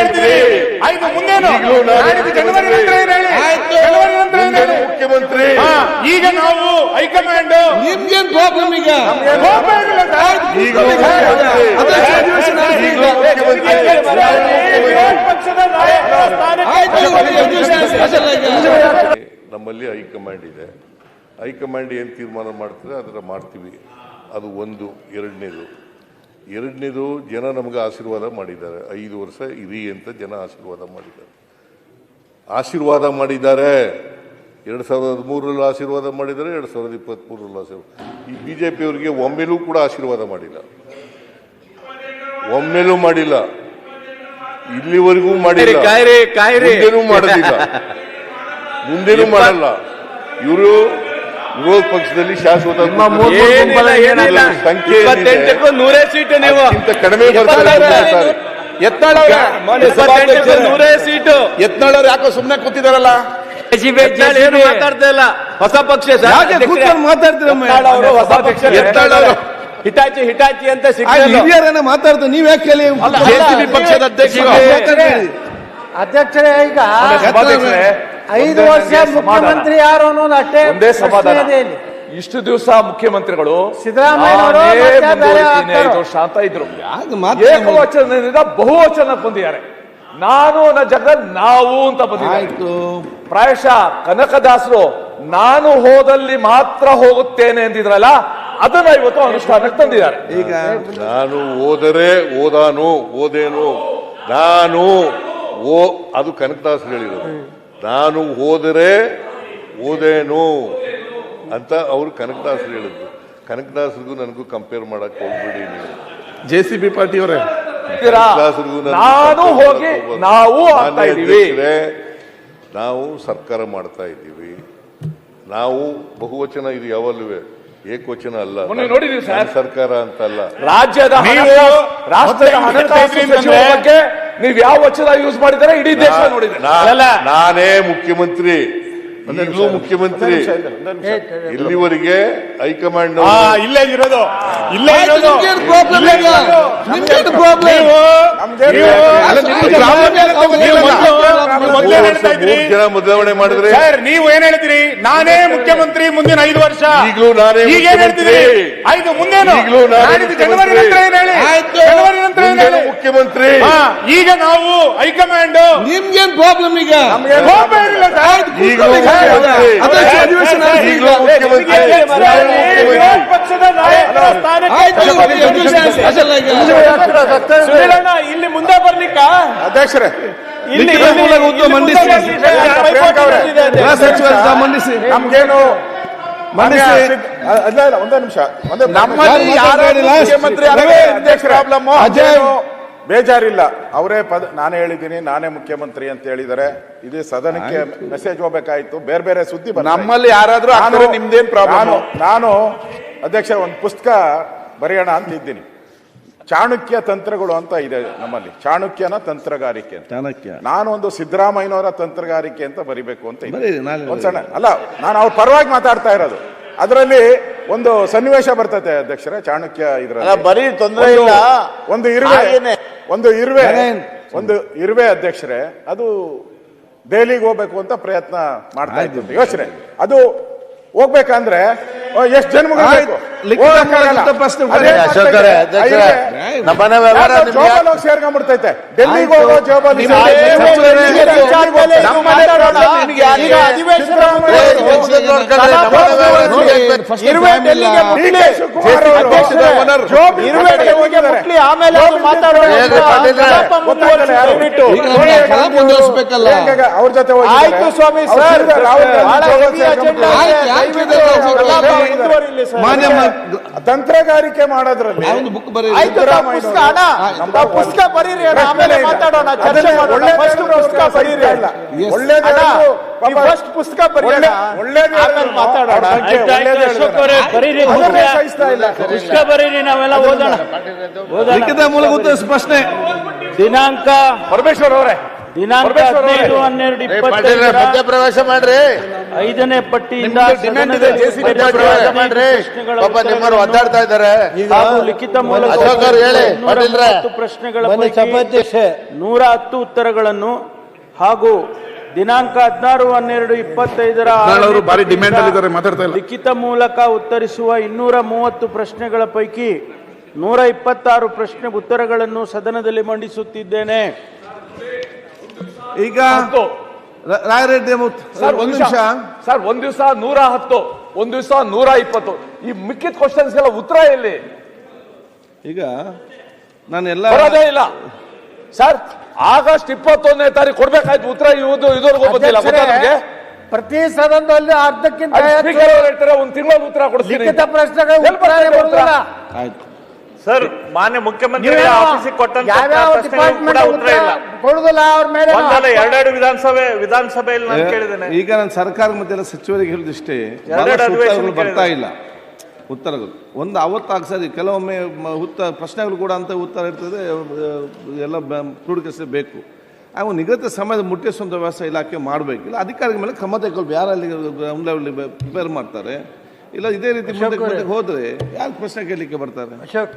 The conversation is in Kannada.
ಹೇಳ್ತೀರಿ? ಆಯ್ತು, ಮುಂದೇನು? ಜನವರಿ ನಂತರ ಏನ್ ಹೇಳಿ? ಜನವರಿ ನಂತರ ಏನ್ ಹೇಳಿ? ಮುಖ್ಯಮಂತ್ರಿ ಈಗ ನಾವು ಹೈಕಮಾಂಡ್ ನಿಮ್ಗೇನ್ ಪ್ರಾಬ್ಲಮ್ ಈಗ? ನಮ್ಮಲ್ಲಿ ಹೈಕಮಾಂಡ್ ಇದೆ. ಹೈಕಮಾಂಡ್ ಏನು ತೀರ್ಮಾನ ಮಾಡ್ತಾರೆ ಅದರ ಮಾಡ್ತೀವಿ. ಅದು ಒಂದು. ಎರಡನೇದು ಜನ ನಮಗೆ ಆಶೀರ್ವಾದ ಮಾಡಿದ್ದಾರೆ. 5 ವರ್ಷ ಇರಿ ಅಂತ ಜನ ಆಶೀರ್ವಾದ ಮಾಡಿದ್ದಾರೆ. 2013ರಲ್ಲಿ ಆಶೀರ್ವಾದ ಮಾಡಿದ್ದಾರೆ, 2023ರಲ್ಲಿ ಆಶೀರ್ವಾದ. ಈ ಬಿಜೆಪಿಯವರಿಗೆ ಒಮ್ಮೆಲೂ ಕೂಡ ಆಶೀರ್ವಾದ ಮಾಡಿಲ್ಲ, ಇಲ್ಲಿವರೆಗೂ ಮಾಡಿಲ್ಲ, ಮುಂದೇನೂ ಮಾಡಲ್ಲ. ಇವರು ವಿರೋಧ ಪಕ್ಷದಲ್ಲಿ ಶಾಶ್ವತ ಸಂಖ್ಯೆ 100 ಸೀಟು, ನೀವು ಕಡಿಮೆ ಬರ್ತಾರೆ. ಯತ್ನಾಳವ್ರು ಯಾಕೋ ಸುಮ್ಮನೆ ಕೂತಿದಾರಲ್ಲ, ಏನು ಮಾತಾಡ್ತಾ ಇಲ್ಲ. ಹೊಸ ಪಕ್ಷ ಹಿಟಾಚಿ ಅಂತ ಹಿರಿಯರನ್ನ ಮಾತಾಡ್ತಾರೆ, ನೀವ್ ಯಾಕೆ ಕೇಳಿ? ಜೆಸಿಬಿ ಪಕ್ಷದ ಅಧ್ಯಕ್ಷರೇ, ಈಗ 5 ವರ್ಷ ಮುಖ್ಯಮಂತ್ರಿ ಯಾರು ಅನ್ನೋದು ಅಷ್ಟೇ ಒಂದೇ ಸಮಾಧಾನ. ಇಷ್ಟು ದಿವಸ ಮುಖ್ಯಮಂತ್ರಿಗಳು ಸಿದ್ದರಾಮಯ್ಯ 5 ವರ್ಷ ಅಂತ ಇದ್ರು. ಏಕವಚನದಿಂದ ಬಹುವಚನ ಬಂದಿದ್ದಾರೆ. ನಾನು ಜಗನ್ ನಾವು ಅಂತ ಬಂದಿದ್ದಾರೆ. ಪ್ರಾಯಶಃ ಕನಕದಾಸರು ನಾನು ಹೋದಲ್ಲಿ ಮಾತ್ರ ಹೋಗುತ್ತೇನೆ ಅಂದಿದ್ರಲ್ಲ, ಅದನ್ನ ಇವತ್ತು ಅನುಷ್ಠಾನಕ್ಕೆ ತಂದಿದ್ದಾರೆ. ಈಗ ನಾನು ಓದೇನು ಅದು ಕನಕದಾಸರು ಹೇಳಿರೋದು. ನಾನು ಹೋದರೆ ಓದೇನು ಅಂತ ಅವರು ಕನಕದಾಸರು ಹೇಳಿದ್ರು. ಕನಕದಾಸರಿಗೂ ನನಗೂ ಕಂಪೇರ್ ಮಾಡಕ್ ಹೋಗ್ಬಿಡಿ ನೀವು. ಜೆಸಿಬಿ ಪಾರ್ಟಿಯವರೇ, ನಾನು ಹೋಗಿ ನಾವು ನಾವು ಸರ್ಕಾರ ಮಾಡ್ತಾ ಇದ್ದೀವಿ. ನಾವು ಬಹುವಚನ ಇದು ಯಾವಲ್ಲೂ ಏಕವಚನ ಅಲ್ಲ. ನೋಡಿದೀವಿ ಸರ್, ಸರ್ಕಾರ ಅಂತಲ್ಲ. ರಾಜ್ಯದ ರಾಷ್ಟ್ರದ ಹಣಕಾಸು ಸಚಿವರ ಬಗ್ಗೆ ನೀವು ಯಾವ ವಚನ ಯೂಸ್ ಮಾಡಿದರೆ ಇಡೀ ದೇಶ ನೋಡಿದೆ. ನಾನೇ ಮುಖ್ಯಮಂತ್ರಿ, ಈಗಲೂ ಮುಖ್ಯಮಂತ್ರಿ. ಇಲ್ಲಿವರೆಗೆ ಹೈಕಮಾಂಡ್ ಇಲ್ಲೇ ಇರೋದು. ಜನ ಬದಲಾವಣೆ ಮಾಡಿದ್ರೆ ನೀವು ಏನ್ ಹೇಳ್ತೀರಿ? ನಾನೇ ಮುಖ್ಯಮಂತ್ರಿ ಮುಂದಿನ 5 ವರ್ಷ. ಈಗಲೂ ನಾನೇ ಹೇಳ್ತೀರಿ? ಆಯ್ತು, ಮುಂದೇನು? ಜನವರಿ ನಂತರ ಏನ್ ಹೇಳಿ? ಜನವರಿ ನಂತರ ಏನ್ ಹೇಳಿ? ಮುಖ್ಯಮಂತ್ರಿ ಈಗ ನಾವು ಹೈಕಮಾಂಡ್ ನಿಮ್ಗೇನ್ ಪ್ರಾಬ್ಲಮ್ ಈಗ? ಇಲ್ಲಿ ಮುಂದೆ ಬರ್ಲಿಕ್ಕ ಅಧ್ಯಕ್ಷರೇ, ಮಂಡಿಸಿ ನಮ್ಗೇನು ಒಂದೇ ನಿಮಿಷ. ಪ್ರಾಬ್ಲಮ್ ಬೇಜಾರಿಲ್ಲ. ಅವರೇ ನಾನೇ ಹೇಳಿದ್ದೀನಿ, ನಾನೇ ಮುಖ್ಯಮಂತ್ರಿ ಅಂತ ಹೇಳಿದ್ದಾರೆ. ಇದು ಸದನಕ್ಕೆ ಮೆಸೇಜ್ ಹೋಗ್ಬೇಕಾಯ್ತು. ಬೇರೆ ಬೇರೆ ಸುದ್ದಿ ನಮ್ಮಲ್ಲಿ ಯಾರಾದ್ರೂ ನಿಮ್ದೇನ್ ಪ್ರಾಬ್ಲಮ್? ನಾನು ಅಧ್ಯಕ್ಷ ಒಂದು ಪುಸ್ತಕ ಬರೆಯೋಣ ಅಂತ ಇದ್ದೀನಿ. ಚಾಣಕ್ಯ ತಂತ್ರಗಳು ಅಂತ ಇದೆ ನಮ್ಮಲ್ಲಿ. ಚಾಣಕ್ಯನ ತಂತ್ರಗಾರಿಕೆ ಅಂತ. ನಾನು ಒಂದು ಸಿದ್ದರಾಮಯ್ಯನವರ ತಂತ್ರಗಾರಿಕೆ ಅಂತ ಬರಿಬೇಕು ಅಂತ ಒಂದ್ ಸಣ್ಣ ಅಲ್ಲ, ನಾನು ಅವ್ರ ಪರವಾಗಿ ಮಾತಾಡ್ತಾ ಇರೋದು. ಅದರಲ್ಲಿ ಒಂದು ಸನ್ನಿವೇಶ ಬರ್ತದೆ ಅಧ್ಯಕ್ಷರೇ, ಚಾಣಕ್ಯ ಇದ್ರಲ್ಲಿ ಬರೀ ತೊಂದರೆ ಇಲ್ಲ. ಒಂದು ಇರುವೆ ಅಧ್ಯಕ್ಷರೇ, ಅದು ದೆಹಲಿಗೆ ಹೋಗ್ಬೇಕು ಅಂತ ಪ್ರಯತ್ನ ಮಾಡ್ತಾ ಇತ್ತು. ಯೋಚನೆ ಅದು ಹೋಗ್ಬೇಕಂದ್ರೆ ಎಷ್ಟು ಜನ್ಮಗಳು ಸೇರ್ಕೊಂಡ್ಬಿಡ್ತೈತೆ. ಡೆಲ್ಲಿಗೆ ಹೋಗೋ ಜವಾಬ್ದಾರಿ ಅವ್ರ ಜೊತೆ ಆಯ್ತು ಸ್ವಾಮಿ ಸರ್. ತಂತ್ರಗಾರಿಕೆ ಮಾಡೋದ್ರಲ್ಲಿ ಪುಸ್ತಕ ಬರೀರಿ, ಆಮೇಲೆ ಮಾತಾಡೋಣ, ಚರ್ಚೆ ಮಾಡೋಣ. ಪುಸ್ತಕ ಬರೀರಿ, ಫಸ್ಟ್ ಪುಸ್ತಕ ಬರೀರಿ, ಆಮೇಲೆ ಮಾತಾಡೋಣ. ಪುಸ್ತಕ ಬರೀರಿ, ನಾವೆಲ್ಲ ಓದೋಣ. ಲಿಖಿತ ಮೂಲಕ ಉತ್ತರ ಸ್ಪಷ್ಟನೆ. ದಿನಾಂಕ ಪರಮೇಶ್ವರ್ ಅವರೇ ದಿನಾಂಕ ಪರಮೇಶ್ವರ್ ಅವರೇ. 15/12/25 ಮಧ್ಯಪ್ರವೇಶ ಮಾಡ್ರಿ. 5ನೇ ಪಟ್ಟಿಯಿಂದ ನಿಮ್ದು ಡಿಮ್ಯಾಂಡ್ ಇದೆ, JCB ಮಧ್ಯಪ್ರವೇಶ ಮಾಡ್ರಿ. ಪಾಪ ನಿಮ್ಮವರು ಒದ್ದಾಡ್ತಾ ಇದ್ದಾರೆ. ಹಾಗೂ ಲಿಖಿತ ಮೂಲಕ ಅಶೋಕ್ ಅವ್ರು ಹೇಳಿ, 130 ಪ್ರಶ್ನೆಗಳ ಪೈಕಿ ಸಭಾಧ್ಯಕ್ಷ 110 ಉತ್ತರಗಳನ್ನು ಹಾಗೂ ದಿನಾಂಕ 16/12/25 ಅವರು ಭಾರಿ ಡಿಮ್ಯಾಂಡ್ ಅಲ್ಲಿ ಇದ್ದಾರೆ, ಮಾತಾಡ್ತಾ ಇಲ್ಲ. ಲಿಖಿತ ಮೂಲಕ ಉತ್ತರಿಸುವ 230 ಪ್ರಶ್ನೆಗಳ ಪೈಕಿ 126 ಪ್ರಶ್ನೆ ಉತ್ತರಗಳನ್ನು ಸದನದಲ್ಲಿ ಮಂಡಿಸುತ್ತಿದ್ದೇನೆ. ಈಗ ರಾಯರೆಡ್ಡಿ ಸರ್ ಒಂದು ನಿಮಿಷ. ಸರ್ ಒಂದ್ ದಿವಸ 110, ಒಂದ್ ದಿವಸ 120. ಈ ಮಿಕ್ಕಿದ ಕ್ವಶನ್ಸ್ಗೆಲ್ಲ ಉತ್ತರ ಎಲ್ಲಿ ಈಗ ನಾನು ಎಲ್ಲ ಬರೋದೇ ಇಲ್ಲ ಸರ್. ಆಗಸ್ಟ್ 21ನೇ ತಾರೀಕು ಕೊಡ್ಬೇಕಾಯ್ತು ಉತ್ತರ, ಇದುವರೆಗೂ ಬಂದಿಲ್ಲ. ಗೊತ್ತಾ ನಿಮ್ಗೆ? ಪ್ರತಿ ಸದನದಲ್ಲಿ ಅರ್ಧಕ್ಕಿಂತ ಅಲ್ಲಿ ಹೆಚ್ಚು ಸ್ಪೀಕರ್ ಅವ್ರು ಹೇಳ್ತಾರೆ ಒಂದ್ ತಿಂಗಳ ಉತ್ತರ ಕೊಡ್ತೀನಿ. ಲಿಖಿತ ಪ್ರಶ್ನೆಗಳು ಎಲ್ಲಿ ಉತ್ತರನೇ ಬರ್ತದೆ ಉತ್ತರ? ಬರುವುದಿಲ್ಲ. ಆಯ್ತು. ಸರ್ ಮಾನ್ಯ ಮುಖ್ಯಮಂತ್ರಿ ನೀವು ಆಫೀಸಿಗೆ ಕೊಟ್ಟಂತ ಯಾವ್ಯಾವ ಪ್ರಶ್ನೆಗಳಿಗೂ ಕೂಡ ಡಿಪಾರ್ಟ್ಮೆಂಟ್ ಉತ್ತರ ಇಲ್ಲ. ಕೊಡುದಿಲ್ಲ ಅವ್ರ ಮೇಲೆ ಒಂದಲ್ಲ ಎರಡೆರಡು ವಿಧಾನಸಭೆಯಲ್ಲಿ ನಾನು ಕೇಳಿದ್ದೇನೆ. ಈಗ ನಾನು ಸರ್ಕಾರ ಮತ್ತೆ ಎಲ್ಲ ಸಚಿವರಿಗೆ ಹೇಳಿದಿಷ್ಟೇ, ಎರಡೆರಡು ಅಧಿವೇಶನ ಉತ್ತರಗಳು ಬರ್ತಾ ಕೇಳಿದೆ. ಇಲ್ಲ. ಉತ್ತರಗಳು ಒಂದು ಅವತ್ತಾಗ ಸರಿ, ಕೆಲವೊಮ್ಮೆ ಪ್ರಶ್ನೆಗಳು ಕೂಡ ಅಂತ ಉತ್ತರ ಇರ್ತದೆ, ಎಲ್ಲ ಕ್ರೋಢೀಕರಿಸ ಬೇಕು. ಹಾಗೂ ನಿಗದಿತ ಸಮಯದ ಮುಟ್ಟಿಸುವಂಥ ವ್ಯವಸ್ಥೆ ಇಲಾಖೆ ಮಾಡಬೇಕಿಲ್ಲ. ಅಧಿಕಾರಿಗಳ ಮೇಲೆ ಕ್ರಮ ತಗೊಳ್ಬೇಕು. ಯಾರಲ್ಲಿ ಗ್ರೌಂಡ್ ಲೆವೆಲ್ ಪ್ರಿಪೇರ್ ಮಾಡ್ತಾರೆ, ಇಲ್ಲ ಇದೇ ರೀತಿ ಮುಂದೆ ಹೋದ್ರೆ ಯಾರು ಪ್ರಶ್ನೆ ಕೇಳಲಿಕ್ಕೆ ಬರ್ತಾರೆ? ಅಶೋಕ್